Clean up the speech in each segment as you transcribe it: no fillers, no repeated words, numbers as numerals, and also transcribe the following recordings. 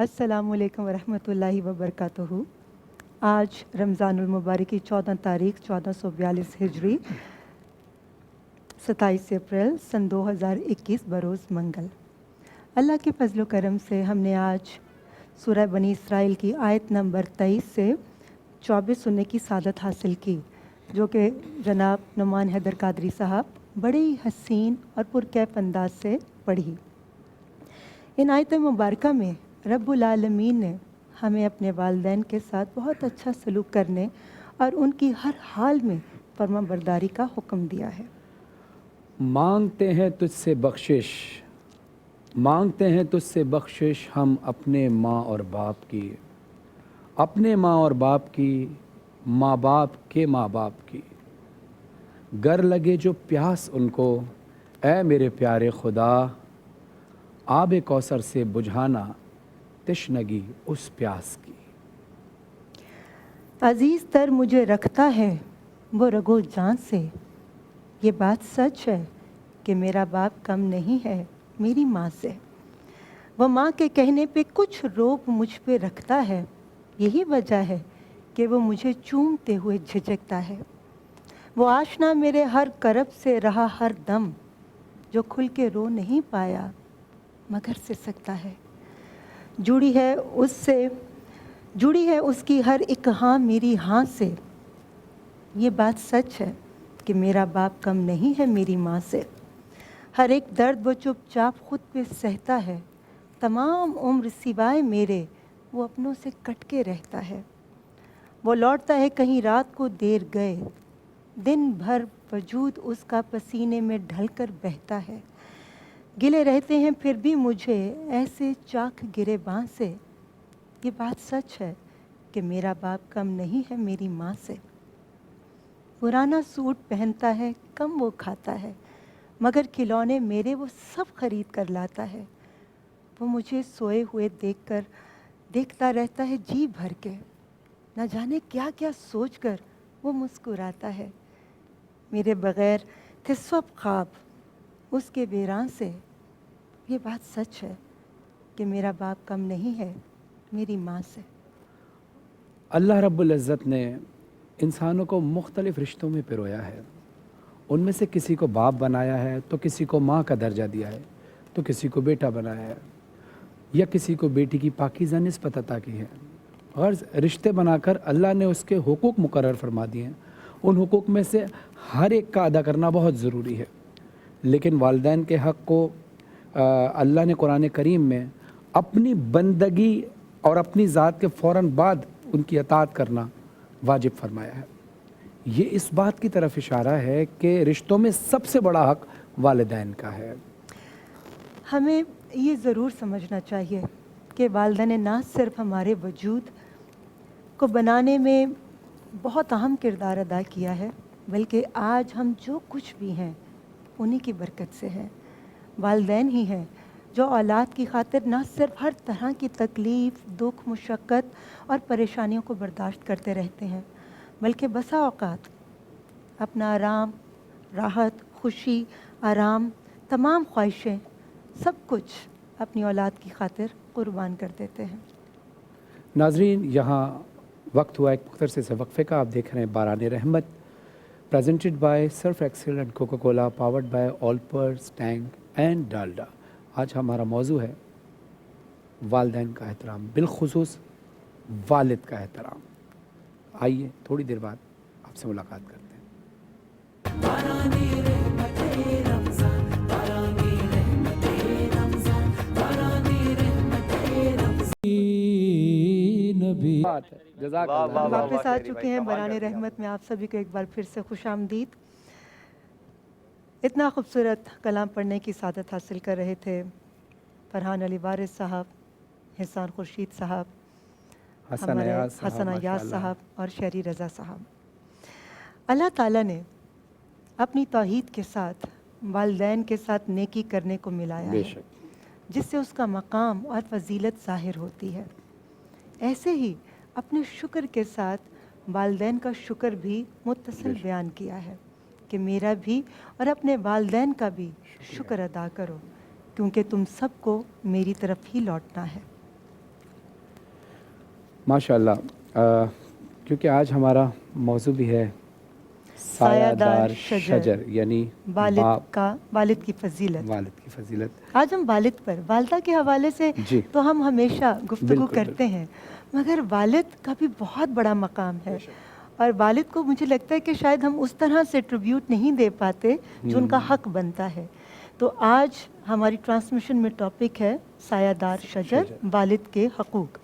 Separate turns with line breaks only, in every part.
अस्सलाम वालेकुम वरहमतुल्लाहि वबरकातुहू। आज रमज़ान मुबारक की 14 तारीख 1442 हिजरी 27 अप्रैल सन 2021 बरोज़ मंगल। अल्लाह के फजल करम से हमने आज सूरह बनी इसराइल की आयत नंबर 23 से 24 सुनने की सादत हासिल की, जो कि जनाब नुमान हैदर कादरी साहब बड़े ही हसीन और पुरकैफ अंदाज से पढ़ी। इन आयत मुबारक में रब्बुल आलमीन ने हमें अपने वालिदैन के साथ बहुत अच्छा सलूक करने और उनकी हर हाल में फरमाबरदारी का हुक्म दिया है।
मांगते हैं तुझसे बख्शिश, मांगते हैं तुझसे बख्शिश हम अपने माँ और बाप की, अपने माँ और बाप की, माँ बाप के माँ बाप की। गर लगे जो प्यास उनको, ऐ मेरे प्यारे खुदा, आब कौसर से बुझाना तिश्नगी उस प्यास की।
अजीज़ तर मुझे रखता है वो रगो जान से, ये बात सच है कि मेरा बाप कम नहीं है मेरी माँ से। वो माँ के कहने पे कुछ रोब मुझ पे रखता है, यही वजह है कि वो मुझे चूमते हुए झिझकता है। वो आशना मेरे हर करब से रहा हर दम, जो खुल के रो नहीं पाया मगर सिसकता है। जुड़ी है उसकी हर एक हाँ मेरी हाँ से, ये बात सच है कि मेरा बाप कम नहीं है मेरी माँ से। हर एक दर्द वो चुपचाप खुद पे सहता है, तमाम उम्र सिवाय मेरे वो अपनों से कट के रहता है। वो लौटता है कहीं रात को देर गए, दिन भर वजूद उसका पसीने में ढलकर बहता है। गिले रहते हैं फिर भी मुझे ऐसे चाक गिरेबान से, ये बात सच है कि मेरा बाप कम नहीं है मेरी माँ से। पुराना सूट पहनता है कम वो खाता है, मगर खिलौने मेरे वो सब खरीद कर लाता है। वो मुझे सोए हुए देखता रहता है जी भर के, न जाने क्या क्या सोचकर वो मुस्कुराता है। मेरे बग़ैर थे सब ख्वाब उसके बेरान से, ये बात सच है कि मेरा बाप कम नहीं है मेरी माँ से।
अल्लाह रब्बुल इज़्ज़त ने इंसानों को मुख्तलिफ़ रिश्तों में पिरोया है। उनमें से किसी को बाप बनाया है, तो किसी को माँ का दर्जा दिया है, तो किसी को बेटा बनाया है, या किसी को बेटी की पाकीज़ा निस्बत अता की है। और रिश्ते बनाकर अल्लाह ने उसके हुकूक मुकर्रर फरमा दिए हैं। उन हुकूक में से हर एक का अदा करना बहुत ज़रूरी है, लेकिन वालिदैन के हक़ को अल्लाह ने कुरान करीम में अपनी बंदगी और अपनी ज़ात के फ़ौरन बाद उनकी अताअत करना वाजिब फरमाया है। ये इस बात की तरफ इशारा है कि रिश्तों में सबसे बड़ा हक़ वालिदैन का है।
हमें ये ज़रूर समझना चाहिए कि वालिदैन ने ना सिर्फ हमारे वजूद को बनाने में बहुत अहम किरदार अदा किया है, बल्कि आज हम जो कुछ भी हैं उन्हीं की बरकत से हैं। वालिदैन ही हैं जो औलाद की खातिर ना सिर्फ हर तरह की तकलीफ़, दुख, मुशक्क़त और परेशानियों को बर्दाश्त करते रहते हैं, बल्कि बसा औक़ात अपना आराम, राहत, खुशी, आराम, तमाम ख्वाहिशें, सब कुछ अपनी औलाद की खातिर कुर्बान कर देते हैं।
नाज़रीन, यहाँ वक्त हुआ एक मुख्तसर से वक्फ़े का। आप देख रहे हैं Baran Rahmat, presented by Surf Excel and Coca Cola, powered by Olpers, Tang and Dalda. आज हमारा मौजू है वालिदैन का एहतराम, बिलखुसूस वालिद का एहतराम। आइए थोड़ी देर बाद आपसे मुलाकात करते हैं।
वापस आ चुके हैं बरान रहमत में। आप सभी को एक बार फिर से खुश आमदीद। इतना खूबसूरत कलाम पढ़ने की सादत हासिल कर रहे थे फरहान अली वारिस साहब, हिसान खुर्शीद साहब, हमारे हसन अयाज साहब और शहरी रज़ा साहब। अल्लाह ताला ने अपनी तौहीद के साथ वालिदैन के साथ नेकी करने को मिलाया है, जिससे उसका मकाम और फजीलत ज़ाहिर होती है। ऐसे ही अपने शुक्र के साथ वालिदैन का शुक्र भी मुत्तसिल बयान किया है कि मेरा भी और अपने वालिदैन का भी शुक्र अदा करो, क्योंकि तुम सबको मेरी तरफ ही लौटना है।
माशाल्लाह। क्योंकि आज हमारा मौजू भी है सायादार शजर, यानी
वालिद की फजीलत।
वालिद की फजीलत।
आज हम वालिद पर, वालिदा के हवाले से
जी।
तो हम हमेशा गुफ्तगू
बिल्कुल,
करते हैं, मगर वालिद का भी बहुत बड़ा मकाम है और वालिद को मुझे लगता है कि शायद हम उस तरह से ट्रिब्यूट नहीं दे पाते जो उनका हक बनता है। तो आज हमारी ट्रांसमिशन में टॉपिक है सायादार शजर, वालिद के हकूक़।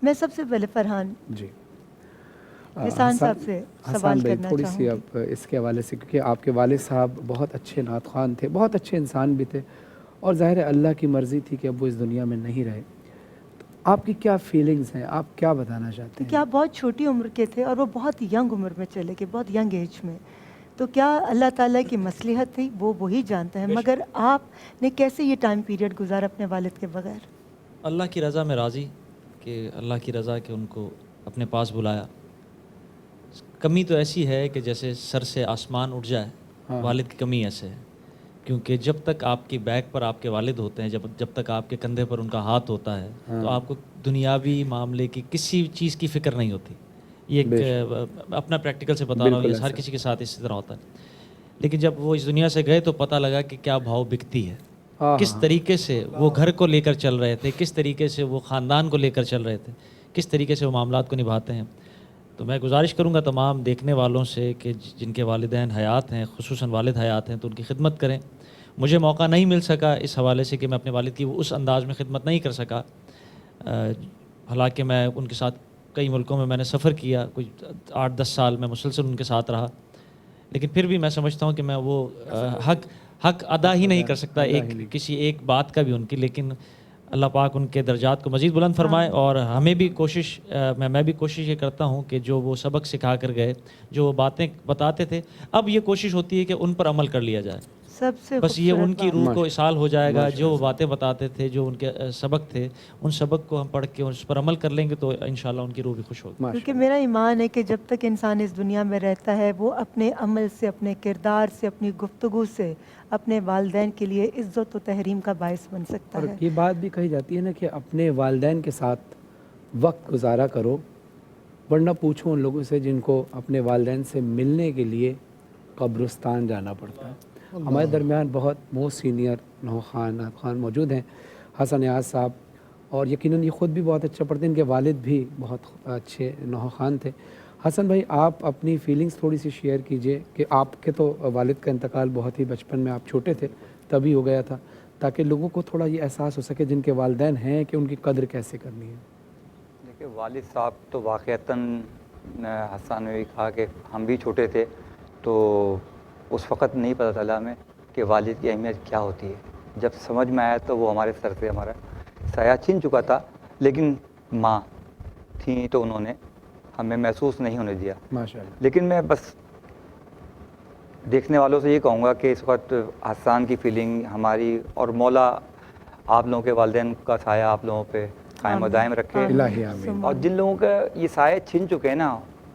मैं सबसे पहले फरहान
जी
निशान साहब से
हसन
सवाल
भाई,
करना
थोड़ी सी
चाहूँगी।
अब इसके हवाले से, क्योंकि आपके वालिद साहब बहुत अच्छे नात ख़्वान थे, बहुत अच्छे इंसान भी थे, और ज़ाहिर है अल्लाह की मर्ज़ी थी कि अब वो इस दुनिया में नहीं रहे। तो आपकी क्या फीलिंग्स हैं, आप क्या बताना चाहते
तो
हैं?
क्या आप बहुत छोटी उम्र के थे और वो बहुत यंग उम्र में चले गए, बहुत यंग एज में, तो क्या अल्लाह ताला की मसलिहत थी, वो वही जानता है, मगर आपने कैसे ये टाइम पीरियड गुजारा अपने वालिद के बगैर?
अल्लाह की रज़ा में राज़ी कि अल्लाह की रज़ा कि उनको अपने पास बुलाया। कमी तो ऐसी है कि जैसे सर से आसमान उठ जाए, वालिद की कमी ऐसे है, क्योंकि जब तक आपकी बैक पर आपके वालिद होते हैं, जब तक आपके कंधे पर उनका हाथ होता है, तो आपको दुनियावी मामले की किसी चीज़ की फ़िक्र नहीं होती। ये एक अपना प्रैक्टिकल से बता रहा हूँ, ये हर किसी के साथ इसी तरह होता है। लेकिन जब वो इस दुनिया से गए तो पता लगा कि क्या भाव बिकती है, किस तरीके से वो घर को लेकर चल रहे थे, किस तरीके से वो ख़ानदान को लेकर चल रहे थे, किस तरीके से वो मामलात को निभाते हैं। तो मैं गुजारिश करूँगा तमाम देखने वालों से कि जिनके वालिदैन हयात हैं, खुसूसन वालिद हयात हैं, तो उनकी खिदमत करें। मुझे मौका नहीं मिल सका इस हवाले से कि मैं अपने वालिद की उस अंदाज़ में खिदमत नहीं कर सका, हालांकि मैं उनके साथ कई मुल्कों में मैंने सफ़र किया, कोई 8-10 साल मैं मुसलसल उनके साथ रहा, लेकिन फिर भी मैं समझता हूँ कि मैं वो हक अदा ही नहीं कर सकता किसी एक बात का भी उनकी। लेकिन अल्लाह पाक उनके दर्जात को मज़ीद बुलंद फरमाए, और हमें भी कोशिश मैं भी कोशिश ये करता हूँ कि जो वो सबक सिखा कर गए, जो वो बातें बताते थे, अब ये कोशिश होती है कि उन पर अमल कर लिया जाए।
सबसे
बस ये
खूबसूरत
उनकी
बात।
रूह को इसाल हो जाएगा, जो वो बातें बताते थे, जो उनके सबक थे, उन सबक को हम पढ़ के उस पर अमल कर लेंगे तो इंशाल्लाह उनकी रूह भी खुश होगी।
क्योंकि मेरा ईमान है कि जब तक इंसान इस दुनिया में रहता है, वो अपने अमल से, अपने किरदार से, अपनी गुफ्तगू से अपने वालिदैन के लिए इज़्ज़त व तहरीम का बायस बन सकता
और
है।
ये बात भी कही जाती है ना कि अपने वालिदैन के साथ वक्त गुजारा करो, वरना पूछो उन लोगों से जिनको अपने वालिदैन से मिलने के लिए कब्रिस्तान जाना पड़ता है। हमारे दरमियान बहुत मोस्ट सीनियर नात ख़्वान मौजूद हैं, हसन नियाज़ साहब, और यकीनन ये ख़ुद भी बहुत अच्छा पढ़ते हैं, इनके वालिद भी बहुत अच्छे नात ख़्वान थे। हसन भाई, आप अपनी फीलिंग्स थोड़ी सी शेयर कीजिए कि आपके तो वालिद का इंतकाल बहुत ही बचपन में, आप छोटे थे तभी हो गया था, ताकि लोगों को थोड़ा ये एहसास हो सके जिनके वालिदैन हैं कि उनकी कदर कैसे करनी है।
देखिए, वालिद साहब तो वाक़तन हसन ने भी कहा कि हम भी छोटे थे, तो उस वक़्त नहीं पता चला हमें कि वालिद की अहमियत क्या होती है। जब समझ में आया तो वो हमारे सर से हमारा साया छीन चुका था, लेकिन माँ थी तो उन्होंने हमें महसूस नहीं होने दिया
माशाअल्लाह।
लेकिन मैं बस देखने वालों से ये कहूँगा कि इस वक्त हसन की फीलिंग हमारी, और मौला आप लोगों के वालिदैन का साया आप लोगों पे कायम व दायम रखे।
इलाही आमीन।
और जिन लोगों का ये साये छिन चुके हैं ना,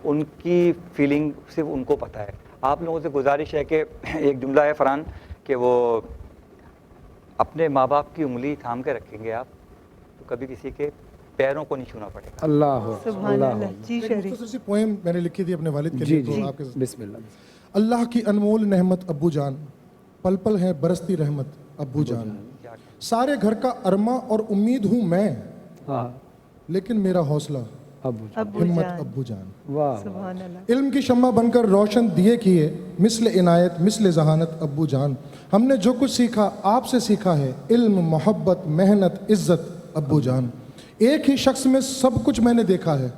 उनकी फीलिंग सिर्फ उनको पता है। आप लोगों से गुजारिश है कि एक जुमला है फरहान कि वो अपने माँ बाप की उंगली थाम के रखेंगे आप, तो कभी किसी के पैरों को नहीं छूना पड़ेगा।
अल्लाह हो,
सुभान
अल्लाह
अल्लाह।
हो।
जी
एक
शरीफ।
मुख्तसर सी पोएम मैंने लिखी थी अपने वालिद के
जी
लिए,
जी,
तो आपके
बिस्मिल्लाह।
अल्लाह की अनमोल नेहमत अब्बू जान, पल पल है बरसती रहमत अब्बू जान, सारे घर का अरमा और उम्मीद हूँ मैं,
हाँ,
लेकिन मेरा हौसला
अबू
अब्बू
हिम्मत
जान।
अब्बू जान।
वाह,
सुभान अल्लाह।
इल्म की शम्मा बनकर रोशन दिए किए, मिस्ल इनायत मिस्ल जहानत अब्बू जान, हमने जो कुछ सीखा आपसे सीखा है, इल्म मोहब्बत मेहनत इज्जत अब्बू जान। एक ही शख्स में सब कुछ मैंने देखा है,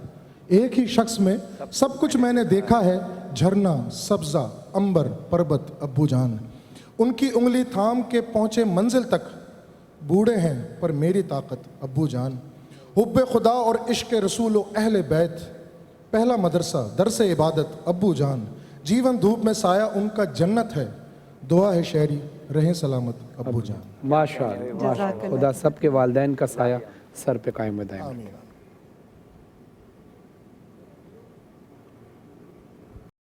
एक ही शख्स में सब कुछ मैंने देखा है, झरना सब्जा अंबर पर्वत अब्बू जान। उनकी उंगली थाम के पहुँचे मंजिल तक, बूढ़े हैं पर मेरी ताकत अब्बू जान। हुब्बे खुदा और इश्क रसूल अहले बैत, पहला मदरसा दरस इबादत अब्बू जान। जीवन धूप में साया उनका जन्नत है, दुआ है शहरी रहें सलामत अब्बू जान।
माशाअल्लाह, माशाअल्लाह। खुदा सबके वालिदैन का साया सर पे कायम व दायम रखे।